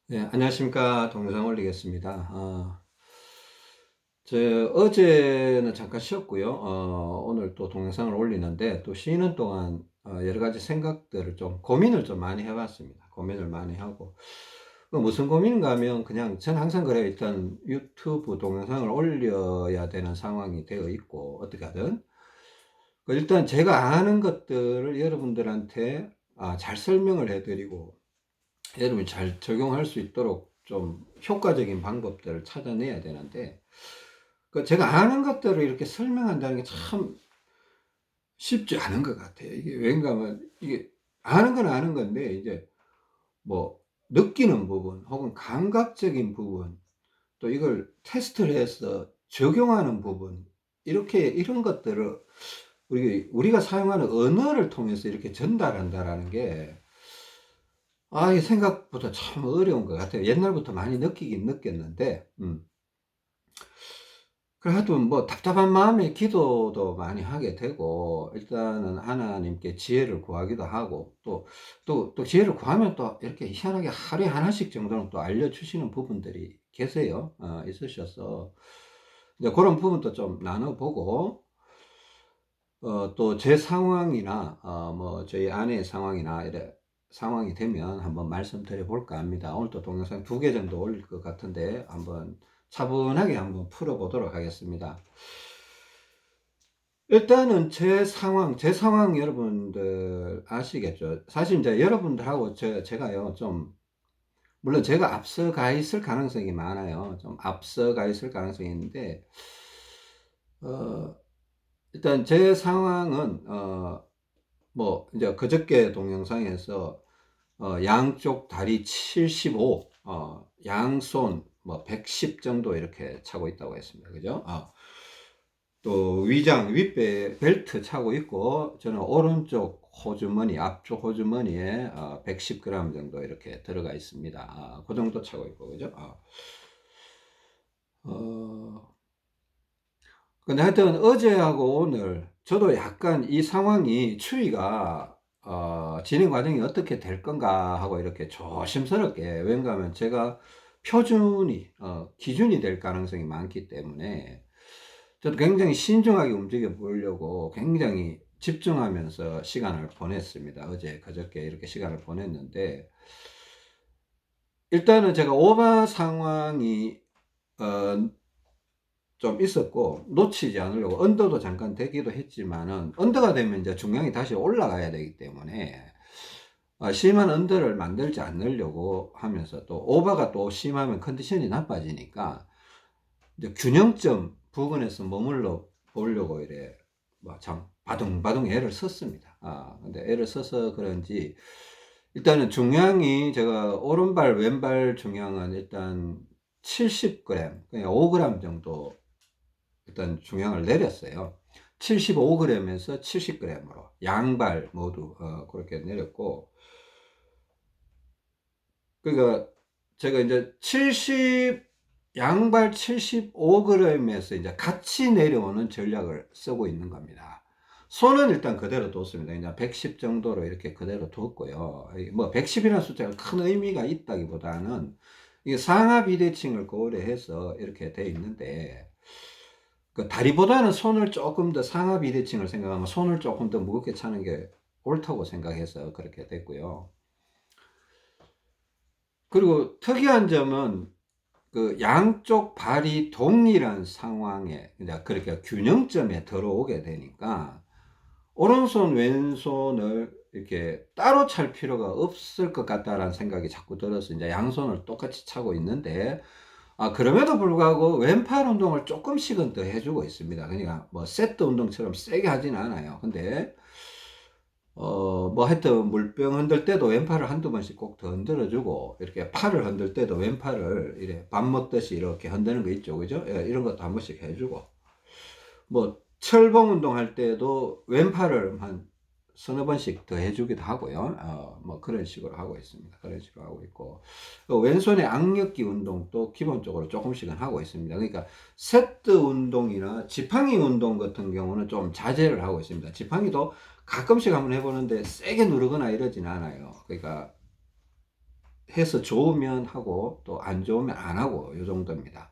네, 안녕하십니까. 동영상 올리겠습니다. 저 어제는 잠깐 쉬었고요. 오늘 또 동영상을 올리는데, 또 쉬는 동안 여러 가지 생각들을 좀 고민을 좀 많이 해봤습니다. 고민을 많이 하고, 무슨 고민인가 하면, 그냥 저는 항상 그래요. 일단 유튜브 동영상을 올려야 되는 상황이 되어 있고, 어떻게 하든 일단 제가 아는 것들을 여러분들한테 잘 설명을 해드리고, 여러분이 잘 적용할 수 있도록 좀 효과적인 방법들을 찾아내야 되는데, 제가 아는 것들을 이렇게 설명한다는 게 참 쉽지 않은 것 같아요. 이게 왠가 하면, 이게 아는 건 아는 건데, 이제 뭐, 느끼는 부분, 혹은 감각적인 부분, 또 이걸 테스트를 해서 적용하는 부분, 이런 것들을 우리가 사용하는 언어를 통해서 이렇게 전달한다라는 게, 이 생각보다 참 어려운 것 같아요. 옛날부터 많이 느끼긴 느꼈는데, 그래도 뭐 답답한 마음에 기도도 많이 하게 되고, 일단은 하나님께 지혜를 구하기도 하고, 또 지혜를 구하면 또 이렇게 희한하게 하루에 하나씩 정도는 또 알려주시는 부분들이 계세요. 있으셔서. 이제 그런 부분도 좀 나눠보고, 또 제 상황이나, 뭐 저희 아내의 상황이나 이래 상황이 되면 한번 말씀드려 볼까 합니다. 오늘 또 동영상 2개 정도 올릴 것 같은데, 한번 차분하게 한번 풀어보도록 하겠습니다. 일단은 제 상황 여러분들 아시겠죠? 사실 이제 여러분들하고 제가요, 좀, 물론 제가 앞서가 있을 가능성이 많아요. 좀 앞서가 있을 가능성이 있는데, 어, 일단 제 상황은, 뭐, 이제 그저께 동영상에서, 양쪽 다리 75, 양손 뭐 110 정도 이렇게 차고 있다고 했습니다. 그죠? 또 윗배 벨트 차고 있고, 저는 오른쪽 호주머니, 앞쪽 호주머니에 110g 정도 이렇게 들어가 있습니다. 그 정도 차고 있고, 그죠? 어, 근데 하여튼 어제하고 오늘 저도 약간 이 상황이 추이가 진행 과정이 어떻게 될 건가 하고 이렇게 조심스럽게, 왠가 하면 제가 기준이 될 가능성이 많기 때문에 저도 굉장히 신중하게 움직여 보려고 굉장히 집중하면서 시간을 보냈습니다. 어제 그저께 이렇게 시간을 보냈는데, 일단은 제가 오버 상황이 어, 좀 있었고, 놓치지 않으려고 언더도 잠깐 되기도 했지만은, 언더가 되면 이제 중량이 다시 올라가야 되기 때문에 심한 언더를 만들지 않으려고 하면서, 또 오버가 또 심하면 컨디션이 나빠지니까 이제 균형점 부근에서 머물러 보려고 이래 뭐참 바둥바둥 애를 썼습니다. 근데 애를 써서 그런지 일단은 중량이, 제가 오른발 왼발 중량은 일단 70g, 그냥 5g 정도 일단 중량을 내렸어요. 75g에서 70g으로 양발 모두 그렇게 내렸고, 그러니까 제가 이제 양발 75g에서 이제 같이 내려오는 전략을 쓰고 있는 겁니다. 손은 일단 그대로 뒀습니다. 이제 110 정도로 이렇게 그대로 뒀고요. 뭐 110이라는 숫자가 큰 의미가 있다기보다는 이게 상하 비대칭을 고려해서 이렇게 돼 있는데, 그 다리보다는 손을 조금 더, 상하 비대칭을 생각하면 손을 조금 더 무겁게 차는 게 옳다고 생각해서 그렇게 됐고요. 그리고 특이한 점은 그 양쪽 발이 동일한 상황에, 이제 그렇게 균형점에 들어오게 되니까 오른손 왼손을 이렇게 따로 찰 필요가 없을 것 같다라는 생각이 자꾸 들어서 이제 양손을 똑같이 차고 있는데, 그럼에도 불구하고 왼팔 운동을 조금씩은 더 해주고 있습니다. 그러니까 뭐 세트 운동처럼 세게 하진 않아요. 근데 뭐 하여튼 물병 흔들 때도 왼팔을 한두 번씩 꼭 더 흔들어주고, 이렇게 팔을 흔들 때도 왼팔을 이래 밥 먹듯이 이렇게 흔드는 거 있죠. 그죠? 예, 이런 것도 한 번씩 해주고, 뭐 철봉 운동할 때도 왼팔을 한 서너 번씩 더 해주기도 하고요. 뭐 그런 식으로 하고 있습니다. 그런 식으로 하고 있고, 왼손의 악력기 운동도 기본적으로 조금씩은 하고 있습니다. 그러니까 세트 운동이나 지팡이 운동 같은 경우는 좀 자제를 하고 있습니다. 지팡이도 가끔씩 한번 해보는데 세게 누르거나 이러진 않아요. 그러니까 해서 좋으면 하고 또 안 좋으면 안 하고 요 정도입니다.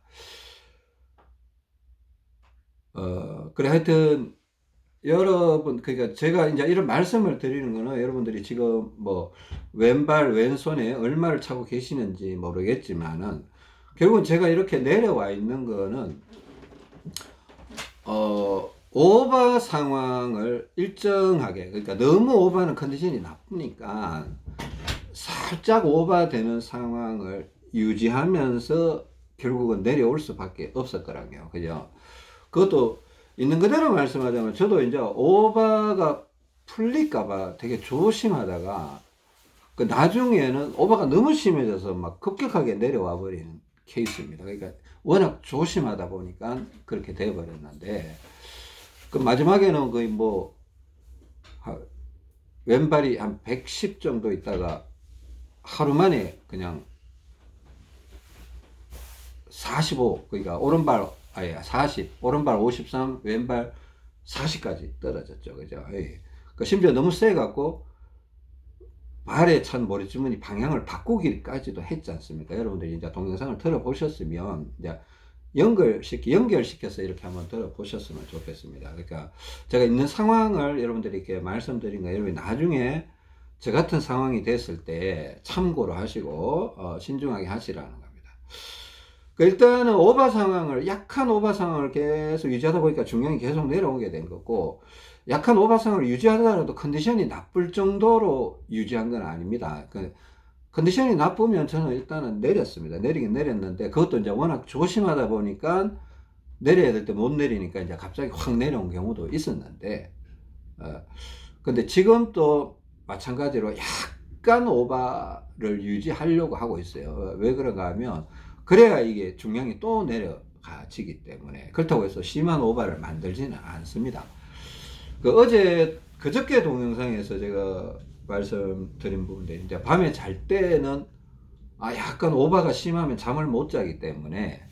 그래 하여튼 여러분, 그러니까 제가 이제 이런 말씀을 드리는 거는 여러분들이 지금 뭐 왼발 왼손에 얼마를 차고 계시는지 모르겠지만은 결국은 제가 이렇게 내려와 있는 거는 오버 상황을 일정하게, 그러니까 너무 오버하는 컨디션이 나쁘니까 살짝 오버되는 상황을 유지하면서 결국은 내려올 수밖에 없을 거라고요. 그죠? 그것도 있는 그대로 말씀하자면 저도 이제 오버가 풀릴까봐 되게 조심하다가 그 나중에는 오버가 너무 심해져서 막 급격하게 내려와 버리는 케이스입니다. 그러니까 워낙 조심하다 보니까 그렇게 되어버렸는데 그 마지막에는 거의 뭐 왼발이 한 110 정도 있다가 하루 만에 그냥 45, 그러니까 오른발 아예 40, 오른발 53, 왼발 40까지 떨어졌죠. 그죠? 예. 그 심지어 너무 세 갖고 발에 찬 모래주머니 방향을 바꾸기까지도 했지 않습니까? 여러분들이 이제 동영상을 들어보셨으면 이제 연결시켜서 이렇게 한번 들어보셨으면 좋겠습니다. 그러니까 제가 있는 상황을 여러분들이 이렇게 말씀드린 거 여러분이 나중에 저 같은 상황이 됐을 때 참고로 하시고 신중하게 하시라는 겁니다. 그 일단은 오버 상황을, 약한 오버 상황을 계속 유지하다 보니까 중량이 계속 내려오게 된 거고, 약한 오버 상황을 유지하더라도 컨디션이 나쁠 정도로 유지한 건 아닙니다. 그 컨디션이 나쁘면 저는 일단은 내렸습니다. 내리긴 내렸는데 그것도 이제 워낙 조심하다 보니까 내려야 될 때 못 내리니까 이제 갑자기 확 내려온 경우도 있었는데, 근데 지금 또 마찬가지로 약간 오버를 유지하려고 하고 있어요. 왜 그런가 하면 그래야 이게 중량이 또 내려가지기 때문에. 그렇다고 해서 심한 오버를 만들지는 않습니다. 그저께 동영상에서 제가 말씀드린 부분인데, 이제 밤에 잘 때는 약간 오버가 심하면 잠을 못 자기 때문에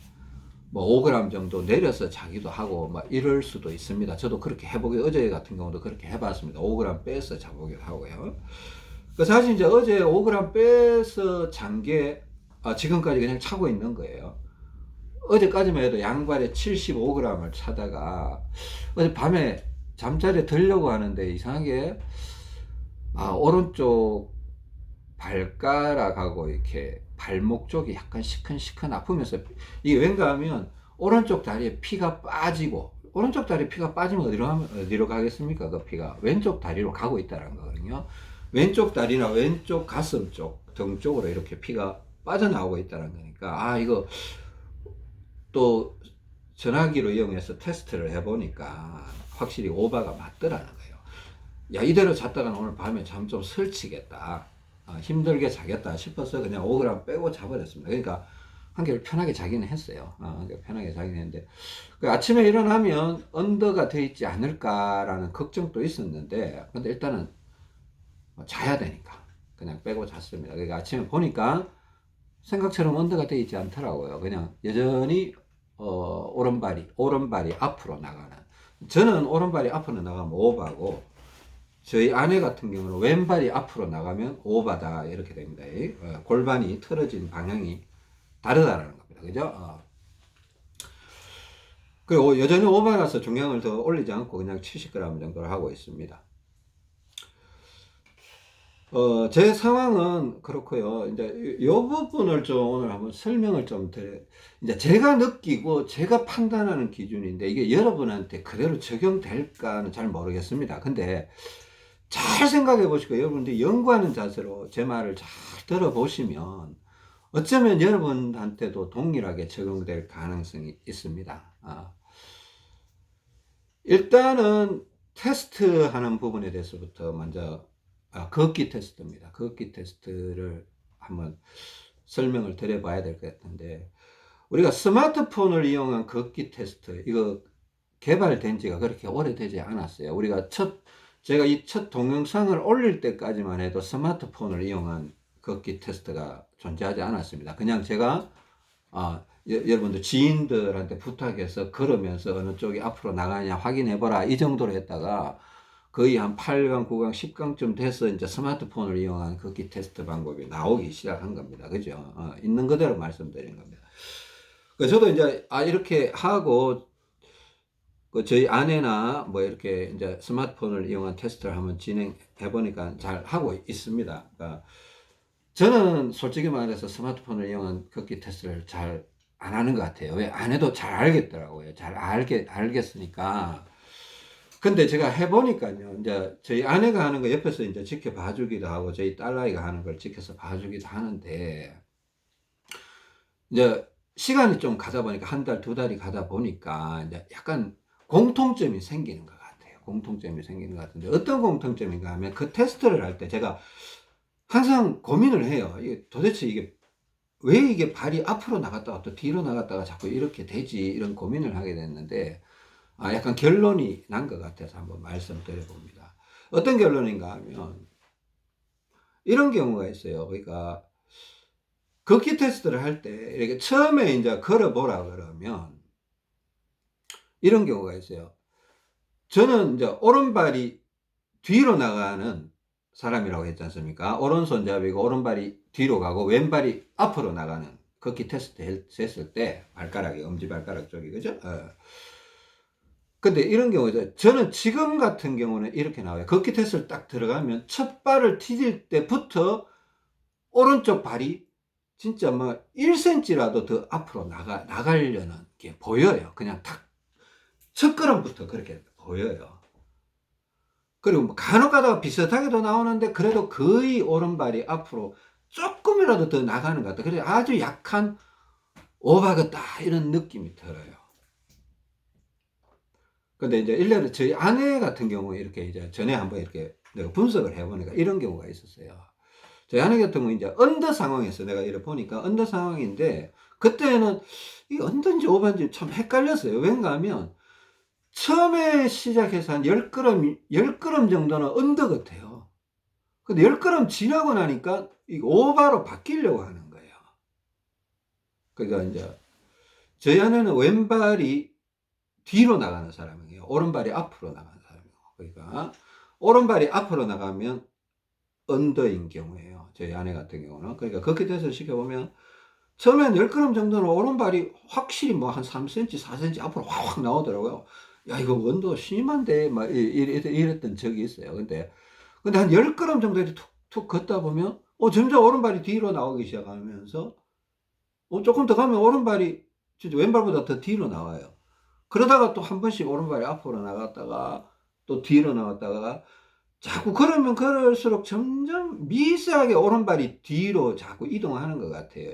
뭐 5g 정도 내려서 자기도 하고 막 이럴 수도 있습니다. 저도 그렇게 어제 같은 경우도 그렇게 해봤습니다. 5g 빼서 자보기도 하고요. 사실 이제 어제 5g 빼서 잔 게 지금까지 그냥 차고 있는 거예요. 어제까지만 해도 양발에 75g을 차다가 어제 밤에 잠자리에 들려고 하는데 이상하게 오른쪽 발가락하고 이렇게 발목 쪽이 약간 시큰시큰 아프면서, 이게 왠가 하면 오른쪽 다리에 피가 빠지고, 오른쪽 다리에 피가 빠지면 어디로 가겠습니까? 그 피가 왼쪽 다리로 가고 있다는 거거든요. 왼쪽 다리나 왼쪽 가슴 쪽, 등 쪽으로 이렇게 피가 빠져나오고 있다는 거니까 이거 또 전화기로 이용해서 테스트를 해보니까 확실히 오바가 맞더라는 거예요. 야, 이대로 잤다가는 오늘 밤에 잠 좀 설치겠다, 힘들게 자겠다 싶어서 그냥 5g 빼고 자버렸습니다. 그러니까 한결 편하게 자기는 했어요. 한결 편하게 자기는 했는데, 그 아침에 일어나면 언더가 돼 있지 않을까라는 걱정도 있었는데, 근데 일단은 자야 되니까 그냥 빼고 잤습니다. 그러니까 아침에 보니까 생각처럼 언더가 돼 있지 않더라고요. 그냥 여전히 오른발이 앞으로 나가는, 저는 오른발이 앞으로 나가면 오버고, 저희 아내 같은 경우는 왼발이 앞으로 나가면 오바다 이렇게 됩니다. 골반이 틀어진 방향이 다르다라는 겁니다. 그죠? 그리고 여전히 오바라서 중량을 더 올리지 않고 그냥 70g 정도를 하고 있습니다. 제 상황은 그렇고요. 이제 이 부분을 좀 오늘 한번 설명을 좀 이제 제가 느끼고 제가 판단하는 기준인데 이게 여러분한테 그대로 적용될까는 잘 모르겠습니다. 근데 잘 생각해 보시고 여러분들이 연구하는 자세로 제 말을 잘 들어보시면 어쩌면 여러분한테도 동일하게 적용될 가능성이 있습니다. 일단은 테스트하는 부분에 대해서부터 먼저 걷기 테스트입니다. 걷기 테스트를 한번 설명을 드려봐야 될 것 같은데, 우리가 스마트폰을 이용한 걷기 테스트, 이거 개발된 지가 그렇게 오래되지 않았어요. 제가 이 첫 동영상을 올릴 때까지만 해도 스마트폰을 이용한 걷기 테스트가 존재하지 않았습니다. 그냥 제가 여러분들 지인들한테 부탁해서 걸으면서 어느 쪽이 앞으로 나가냐 확인해보라 이 정도로 했다가, 거의 한 8강, 9강, 10강쯤 돼서 이제 스마트폰을 이용한 걷기 테스트 방법이 나오기 시작한 겁니다. 그죠? 있는 그대로 말씀드린 겁니다. 저도 이제, 이렇게 하고, 저희 아내나 뭐 이렇게 이제 스마트폰을 이용한 테스트를 한번 진행해 보니까 잘 하고 있습니다. 그러니까 저는 솔직히 말해서 스마트폰을 이용한 걷기 테스트를 잘 안 하는 것 같아요. 왜? 안 해도 잘 알겠더라고요. 잘 알겠으니까. 근데 제가 해보니까요. 이제 저희 아내가 하는 거 옆에서 이제 지켜봐 주기도 하고, 저희 딸아이가 하는 걸 지켜서 봐주기도 하는데, 이제 시간이 좀 가다 보니까 한 달, 두 달이 가다 보니까 이제 약간 공통점이 생기는 것 같아요. 공통점이 생기는 것 같은데, 어떤 공통점인가 하면 그 테스트를 할 때 제가 항상 고민을 해요. 이게 도대체 이게 왜 이게 발이 앞으로 나갔다가 또 뒤로 나갔다가 자꾸 이렇게 되지, 이런 고민을 하게 됐는데, 약간 결론이 난 것 같아서 한번 말씀드려 봅니다. 어떤 결론인가 하면 이런 경우가 있어요. 그러니까 걷기 테스트를 할 때 이렇게 처음에 이제 걸어보라 그러면 이런 경우가 있어요. 저는 이제 오른발이 뒤로 나가는 사람이라고 했지 않습니까? 오른손잡이고 오른발이 뒤로 가고 왼발이 앞으로 나가는 걷기 테스트 했을 때 발가락이 엄지발가락 쪽이 그죠? 근데 이런 경우죠. 저는 지금 같은 경우는 이렇게 나와요. 걷기 테스트를 딱 들어가면 첫 발을 디딜 때부터 오른쪽 발이 진짜 뭐 1cm라도 더 앞으로 나가려는 게 보여요. 그냥 딱 첫 걸음부터 그렇게 보여요. 그리고 뭐 간혹 가다가 비슷하게도 나오는데 그래도 거의 오른발이 앞으로 조금이라도 더 나가는 것 같아요. 그래서 아주 약한 오바겠다 이런 느낌이 들어요. 근데 이제 일례로 저희 아내 같은 경우에 이렇게 이제 전에 한번 이렇게 내가 분석을 해보니까 이런 경우가 있었어요. 저희 아내 같은 경우 이제 언더 상황에서 내가 이렇게 보니까 언더 상황인데 그때는 이 언더인지 오바인지 참 헷갈렸어요. 왠가 하면 처음에 시작해서 한 10걸음 정도는 언더 같아요. 근데 10걸음 지나고 나니까 이 오바로 바뀌려고 하는 거예요. 그러니까 이제 저희 아내는 왼발이 뒤로 나가는 사람이에요. 오른발이 앞으로 나가는 사람이에요. 그러니까 오른발이 앞으로 나가면 언더인 경우에요. 저희 아내 같은 경우는. 그러니까 그렇게 돼서 시켜보면 처음엔 10걸음 정도는 오른발이 확실히 뭐 한 3cm, 4cm 앞으로 확 나오더라고요. 야, 이거 원도 심한데, 막 이랬던 적이 있어요. 근데 한 10걸음 정도 이렇게 툭툭 걷다 보면, 점점 오른발이 뒤로 나오기 시작하면서, 조금 더 가면 오른발이 진짜 왼발보다 더 뒤로 나와요. 그러다가 또 한 번씩 오른발이 앞으로 나갔다가, 또 뒤로 나왔다가, 자꾸 걸으면 걸을수록 점점 미세하게 오른발이 뒤로 자꾸 이동하는 것 같아요.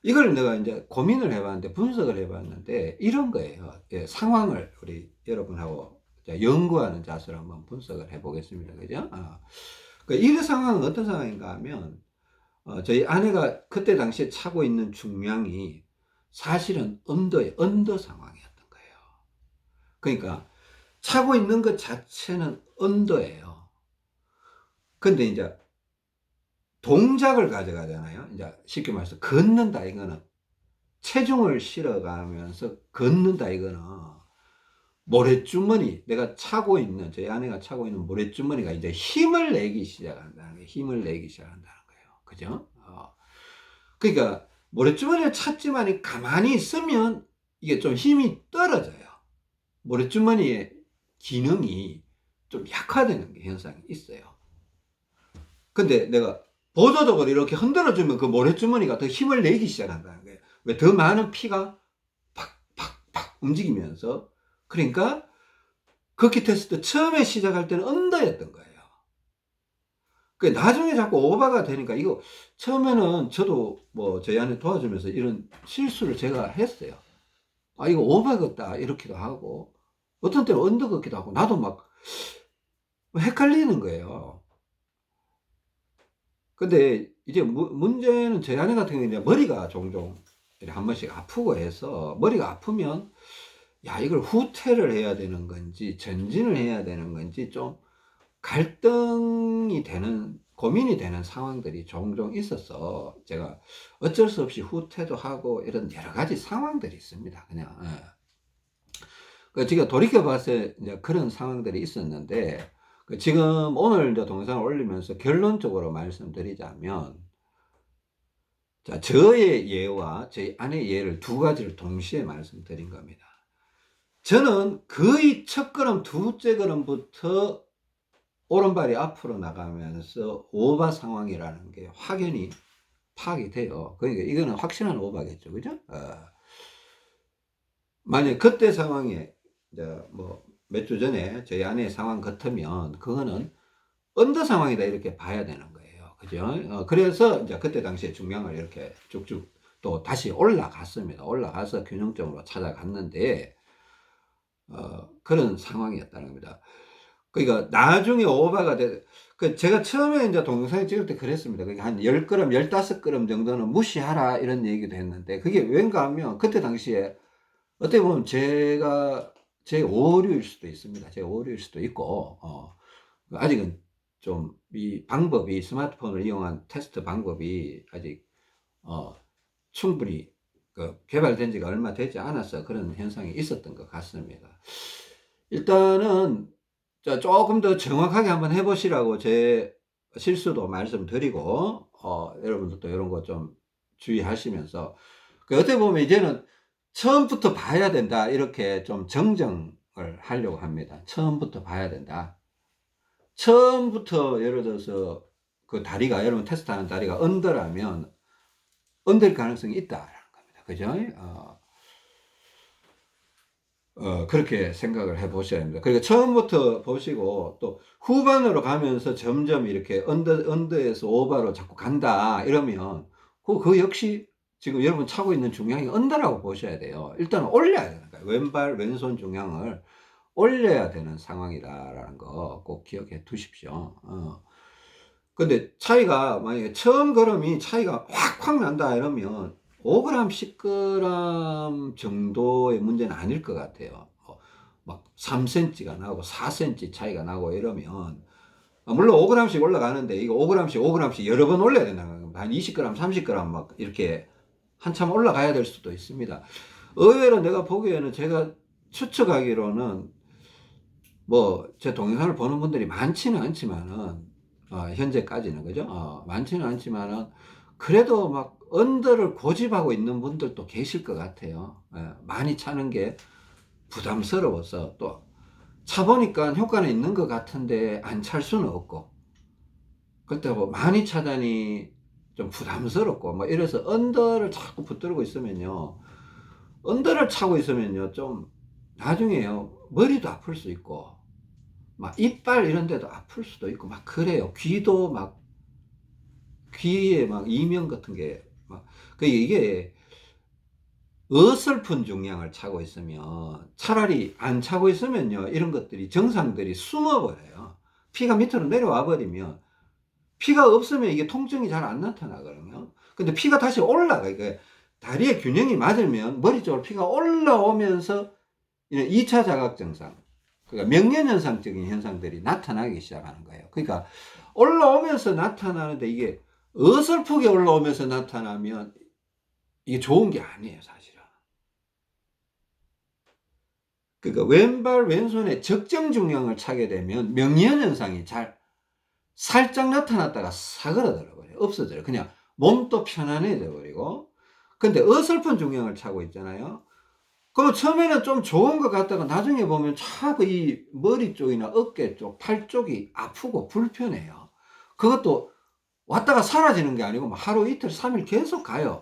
이걸 내가 이제 고민을 해봤는데, 분석을 해봤는데, 이런 거예요. 예, 상황을 우리 여러분하고 연구하는 자세로 한번 분석을 해보겠습니다. 그죠? 이 상황은 어떤 상황인가 하면, 저희 아내가 그때 당시에 차고 있는 중량이 사실은 언더 상황이었던 거예요. 그러니까, 차고 있는 것 자체는 언더예요. 근데 이제 동작을 가져가잖아요. 이제 쉽게 말해서 걷는다 이거는 체중을 실어가면서 걷는다 이거는 모래주머니 내가 차고 있는 저희 아내가 차고 있는 모래주머니가 이제 힘을 내기 시작한다는 거예요. 힘을 내기 시작한다는 거예요. 그죠? 그러니까 모래주머니를 찾지만 가만히 있으면 이게 좀 힘이 떨어져요. 모래주머니의 기능이 좀 약화되는 게 현상이 있어요. 근데 내가 보조적으로 이렇게 흔들어주면 그 모래주머니가 더 힘을 내기 시작한다는 거예요. 왜? 더 많은 피가 팍팍팍 움직이면서. 그러니까 걷기 테스트 처음에 시작할 때는 언더였던 거예요. 그 나중에 자꾸 오버가 되니까 이거 처음에는 저도 뭐 저희 아내 도와주면서 이런 실수를 제가 했어요. 이거 오버 걷다 이렇게도 하고 어떤 때는 언더 걷기도 하고 나도 막 헷갈리는 거예요. 근데 이제 문제는 저희 아내 같은 경우는 머리가 종종 한 번씩 아프고 해서 머리가 아프면 이걸 후퇴를 해야 되는 건지 전진을 해야 되는 건지 좀 갈등이 되는 고민이 되는 상황들이 종종 있어서 제가 어쩔 수 없이 후퇴도 하고 이런 여러 가지 상황들이 있습니다. 그냥 제가 돌이켜봐서 이제 그런 상황들이 있었는데, 지금 오늘 이제 동영상을 올리면서 결론적으로 말씀드리자면, 자, 저의 예와 저희 아내의 예를 두 가지를 동시에 말씀드린 겁니다. 저는 거의 첫 걸음, 두째 걸음부터 오른발이 앞으로 나가면서 오바 상황이라는 게 확연히 파악이 돼요. 그러니까 이거는 확실한 오바겠죠. 그죠? 만약 그때 상황에, 이제 뭐, 몇 주 전에 저희 아내의 상황 같으면, 그거는 언더 상황이다, 이렇게 봐야 되는 거예요. 그죠? 그래서 이제 그때 당시에 중량을 이렇게 쭉쭉 또 다시 올라갔습니다. 올라가서 균형점으로 찾아갔는데, 그런 상황이었다는 겁니다. 그러니까 나중에 오버가 제가 처음에 이제 동영상 찍을 때 그랬습니다. 그러니까 한 10g, 15g 정도는 무시하라, 이런 얘기도 했는데, 그게 왠가 하면 그때 당시에 어떻게 보면 제 오류일 수도 있습니다. 제 오류일 수도 있고, 아직은 좀 이 방법이, 스마트폰을 이용한 테스트 방법이 아직, 충분히 개발된 지가 얼마 되지 않아서 그런 현상이 있었던 것 같습니다. 일단은 조금 더 정확하게 한번 해보시라고 제 실수도 말씀드리고, 여러분들도 이런 거 좀 주의하시면서, 어떻게 보면 이제는 처음부터 봐야 된다, 이렇게 좀 정정을 하려고 합니다. 처음부터 봐야 된다. 처음부터 예를 들어서 그 다리가, 여러분 테스트하는 다리가 언더라면 언더일 가능성이 있다라는 겁니다. 그죠? 그렇게 생각을 해 보셔야 합니다. 그러니까 처음부터 보시고 또 후반으로 가면서 점점 이렇게 언더에서 오버로 자꾸 간다, 이러면 그 역시 지금 여러분 차고 있는 중량이 언더라고 보셔야 돼요. 일단 올려야 되는 거예요. 왼발, 왼손 중량을 올려야 되는 상황이다라는 거 꼭 기억해 두십시오. 근데 차이가, 만약에 처음 걸음이 차이가 확 난다, 이러면 5g, 10g 정도의 문제는 아닐 것 같아요. 막 3cm가 나고 4cm 차이가 나고 이러면, 물론 5g씩 올라가는데, 이거 5g씩 5g씩 여러 번 올려야 된다는 겁니다. 한 20g, 30g 막 이렇게 한참 올라가야 될 수도 있습니다. 의외로 내가 보기에는, 제가 추측하기로는, 뭐 제 동영상을 보는 분들이 많지는 않지만은, 현재까지는, 그죠? 많지는 않지만은 그래도 막 언더를 고집하고 있는 분들도 계실 것 같아요. 많이 차는 게 부담스러워서, 또 차보니까 효과는 있는 것 같은데 안 찰 수는 없고, 그렇다고 많이 차다니 좀 부담스럽고 뭐 이래서 언더를 자꾸 붙들고 있으면요, 언더를 차고 있으면요, 좀 나중에요, 머리도 아플 수 있고, 막 이빨 이런 데도 아플 수도 있고 막 그래요. 귀도 막, 귀에 막 이명 같은 게 막, 이게 어설픈 중량을 차고 있으면, 차라리 안 차고 있으면요, 이런 것들이, 정상들이 숨어버려요. 피가 밑으로 내려와 버리면, 피가 없으면 이게 통증이 잘 안 나타나거든요. 근데 피가 다시 올라가. 이게 다리의 균형이 맞으면 머리 쪽으로 피가 올라오면서 이런 2차 자각 증상, 그러니까 명령현상적인 현상들이 나타나기 시작하는 거예요. 그러니까 올라오면서 나타나는데, 이게 어설프게 올라오면서 나타나면 이게 좋은 게 아니에요, 사실은. 그러니까 왼발, 왼손에 적정 중량을 차게 되면 명령현상이 살짝 나타났다가 사그라들어 버려요. 없어져요. 그냥 몸도 편안해져 버리고. 근데 어설픈 중량을 차고 있잖아요. 그럼 처음에는 좀 좋은 것 같다가 나중에 보면 자꾸 이 머리 쪽이나 어깨 쪽, 팔 쪽이 아프고 불편해요. 그것도 왔다가 사라지는 게 아니고 하루 이틀 3일 계속 가요.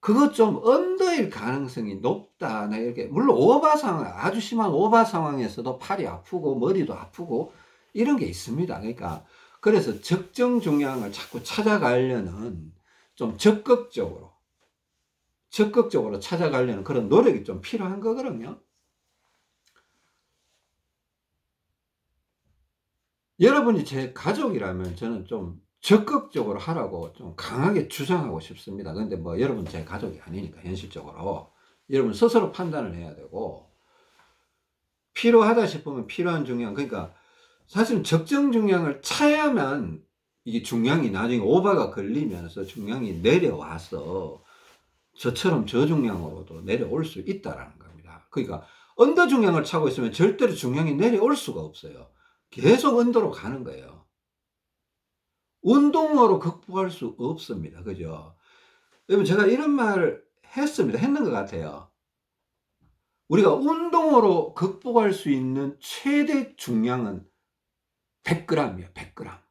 그것 좀 언더일 가능성이 높다, 나 이렇게. 물론 오바 상황, 아주 심한 오바 상황에서도 팔이 아프고 머리도 아프고 이런 게 있습니다. 그러니까 그래서 적정 중량을 자꾸 찾아가려는, 좀 적극적으로 찾아가려는 그런 노력이 좀 필요한 거거든요. 여러분이 제 가족이라면 저는 좀 적극적으로 하라고 좀 강하게 주장하고 싶습니다. 근데 뭐 여러분 제 가족이 아니니까, 현실적으로 여러분 스스로 판단을 해야 되고, 필요하다 싶으면 필요한 중량, 그러니까 사실 적정 중량을 차야만 이게 중량이 나중에 오버가 걸리면서 중량이 내려와서 저처럼 저중량으로도 내려올 수 있다라는 겁니다. 그러니까 언더 중량을 차고 있으면 절대로 중량이 내려올 수가 없어요. 계속 언더로 가는 거예요. 운동으로 극복할 수 없습니다. 그죠? 여러분 제가 이런 말을 했습니다. 했는 것 같아요. 우리가 운동으로 극복할 수 있는 최대 중량은 100g이에요. 100g.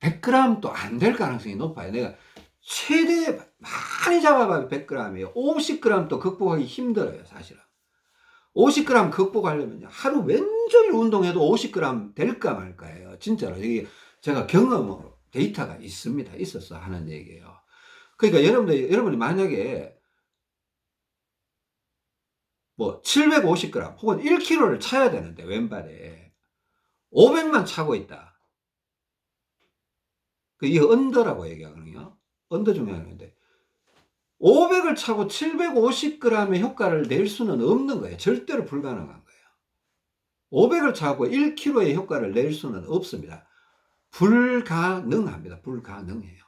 100g도 안 될 가능성이 높아요. 내가 최대 많이 잡아봐야 100g이에요. 50g도 극복하기 힘들어요, 사실은. 50g 극복하려면요, 하루 왼종일 운동해도 50g 될까 말까예요. 진짜로. 이게 제가 경험으로 데이터가 있습니다. 있어서 하는 얘기예요. 그러니까 여러분이 만약에 뭐 750g 혹은 1kg를 차야 되는데 왼발에 500만 차고 있다. 이게 언더라고 얘기하거든요. 언더 중량인데 500을 차고 750g의 효과를 낼 수는 없는 거예요. 절대로 불가능한 거예요. 500을 차고 1kg의 효과를 낼 수는 없습니다. 불가능합니다. 불가능해요.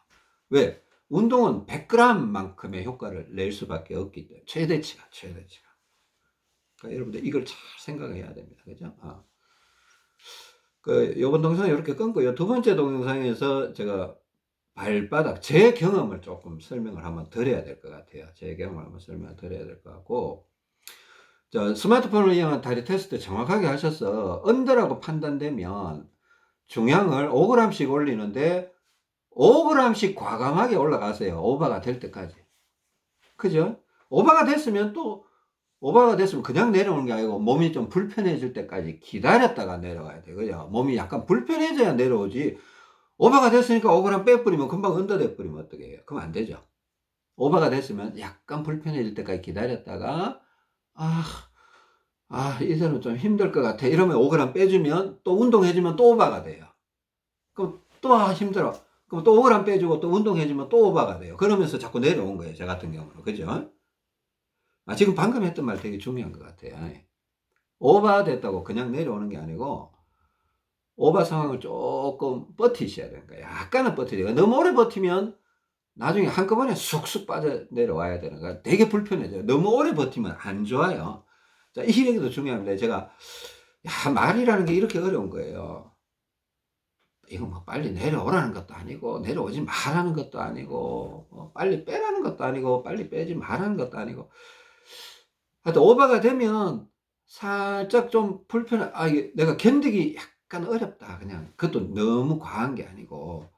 왜? 운동은 100g만큼의 효과를 낼 수밖에 없기 때문에 최대치가. 그러니까 여러분들 이걸 잘 생각해야 됩니다. 그죠? 요번 동영상 이렇게 끊고요. 두 번째 동영상에서 제가 발바닥, 제 경험을 조금 설명을 한번 드려야 될 것 같아요. 제 경험을 한번 설명을 드려야 될 것 같고, 스마트폰을 이용한 다리 테스트 정확하게 하셔서 언더라고 판단되면 중량을 5g씩 올리는데 5g씩 과감하게 올라가세요. 오버가 될 때까지. 그죠? 오버가 됐으면 그냥 내려오는 게 아니고 몸이 좀 불편해질 때까지 기다렸다가 내려가야 돼요. 그죠? 몸이 약간 불편해져야 내려오지. 오버가 됐으니까 5g 빼버리면 금방 언더돼 버리면 어떻게 해요? 그럼 안 되죠. 오버가 됐으면 약간 불편해질 때까지 기다렸다가, 이제는 좀 힘들 것 같아. 이러면 5g 빼주면 또 운동해주면 또 오버가 돼요. 그럼 또 힘들어. 그럼 또 5g 빼주고 또 운동해주면 또 오버가 돼요. 그러면서 자꾸 내려온 거예요. 저 같은 경우는. 그죠? 지금 방금 했던 말 되게 중요한 것 같아요. 오버 됐다고 그냥 내려오는 게 아니고, 오버 상황을 조금 버티셔야 되는 거예요. 약간은 버티세요. 너무 오래 버티면 나중에 한꺼번에 쑥쑥 빠져 내려와야 되는 거야. 되게 불편해져요. 너무 오래 버티면 안 좋아요. 자, 이 얘기도 중요합니다. 제가, 말이라는 게 이렇게 어려운 거예요. 이거 뭐 빨리 내려오라는 것도 아니고, 내려오지 말라는 것도 아니고, 빨리 빼라는 것도 아니고, 빨리 빼지 말라는 것도 아니고. 하여튼, 오버가 되면 살짝 좀 이게 내가 견디기 약간 어렵다. 그냥. 그것도 너무 과한 게 아니고,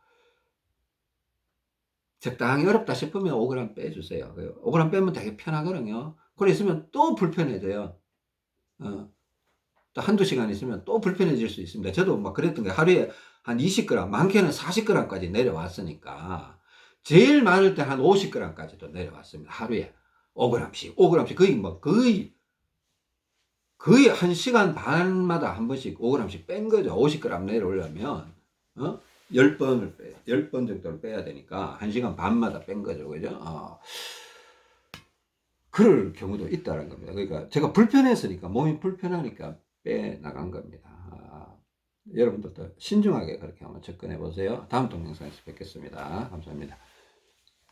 적당히 어렵다 싶으면 5g 빼주세요. 5g 빼면 되게 편하거든요. 그래 있으면 또 불편해져요. 또 한두 시간 있으면 또 불편해질 수 있습니다. 저도 막 그랬던 거예요. 하루에 한 20g, 많게는 40g까지 내려왔으니까. 제일 많을 때 한 50g까지도 내려왔습니다. 하루에 5g씩. 거의 1시간 반마다 한 번씩 5g씩 뺀 거죠. 50g 내려오려면, 10번 정도를 빼야 되니까 1시간 반마다 뺀 거죠. 그죠? 그럴 경우도 있다는 겁니다. 그러니까 제가 불편했으니까, 몸이 불편하니까 빼 나간 겁니다. 여러분들도 신중하게 그렇게 한번 접근해 보세요. 다음 동영상에서 뵙겠습니다. 감사합니다.